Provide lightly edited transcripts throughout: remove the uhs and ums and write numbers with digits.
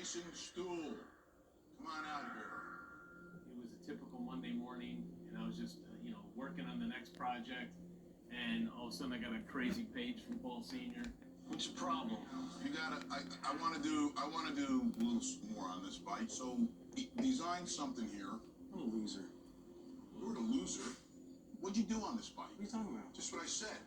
Jason Stool, come on out here. It was a typical Monday morning, and I was just, working on the next project, and all of a sudden I got a crazy page from Paul Senior. What's the problem? You gotta. I want to do. I want to do a little more on this bike. So design something here. I'm a loser. You're the loser. What'd you do on this bike? What are you talking about? Just what I said.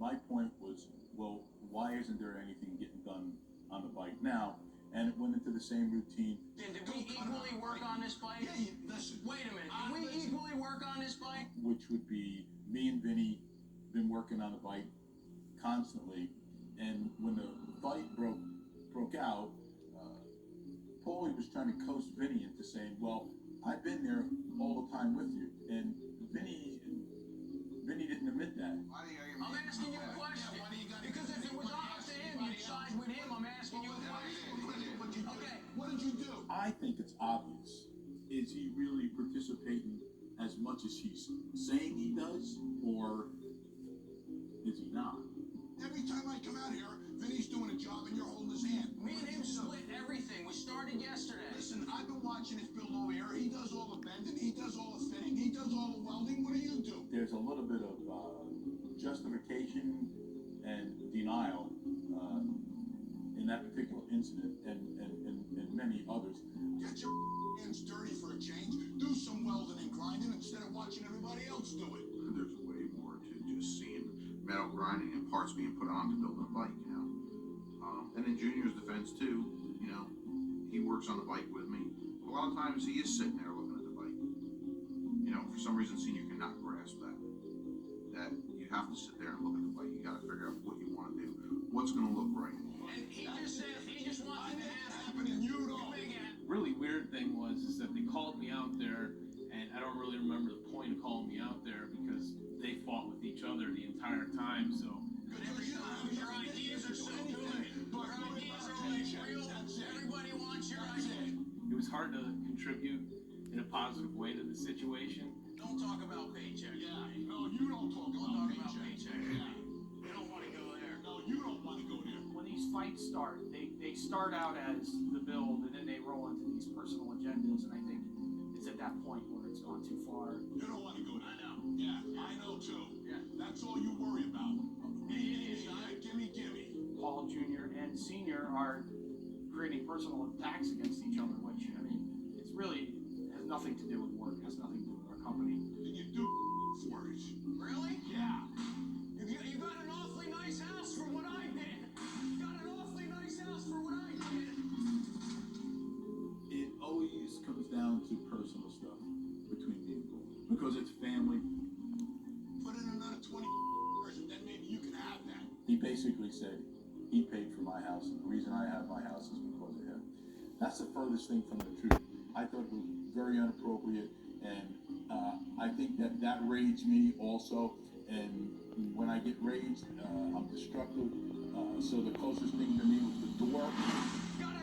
My point was, well, why isn't there anything getting done on the bike now? And it went into the same routine. Did we equally work on this bike? Yeah, listen. Wait a minute. Did we equally work on this bike? Which would be me and Vinny been working on the bike constantly. And when the fight broke out, Paulie was trying to coast Vinny into saying, well, I've been there all the time with you. And Vinny didn't admit that. I'm asking you a question. Because if it was up to him, you'd side with him. I'm asking you a question. Okay. What did you do? I think it's obvious. Is he really participating as much as he's saying he does, or is he not? Every time I come out here, Vinny's doing a job and you're holding his hand. Me and him split everything. We started yesterday. Listen, I've been watching his build over here. He does all the bending, he does all the fitting, he does all the welding. What do you do? There's a little bit of justification and denial in that particular incident and many others. Get your hands dirty for a change. Do some welding and grinding instead of watching everybody else do it. There's way more to just seeing metal grinding and parts being put on to build a bike, And in Junior's defense too, he works on the bike with me. A lot of times he is sitting there looking at the bike. For some reason Senior cannot grasp that you have to sit there and look at the bike. You got to figure out what you want to do, what's going to look right. And he just said he just wants to ask Happening, you don't. Really weird thing was that they called me out there, and I don't really remember the point of calling me out there because they fought with each other the entire time. So your ideas are so good. Your ideas are real. Everybody wants your idea. it was hard to contribute in a positive way to the situation. Don't talk about paychecks. Yeah, no, you don't talk Don't about talk about paychecks. paychecks. Yeah. You don't want to go there. No, you don't want to go there. When these fights start, they start out as the build, and then they roll into these personal agendas, and I think it's at that point where it's gone too far. You don't want to go there. I know. Yeah, I know too. Yeah. That's all you worry about. Gimme. Paul Jr. and Senior are creating personal attacks against each other, which, I mean, it's really has nothing to do with work, has nothing to do with our company. And you do for it. Really? Yeah. You got an awfully nice house for what I did. You got an awfully nice house for what I did. It always comes down to personal stuff between me and Paul, because it's family. Put in another 20 years and then maybe you can have that. He basically said he paid for my house, and the reason I have my house is because of him. That's the furthest thing from the truth. I thought it was very inappropriate, and I think that raged me also. And when I get raged, I'm destructive. So the closest thing to me was the door. Got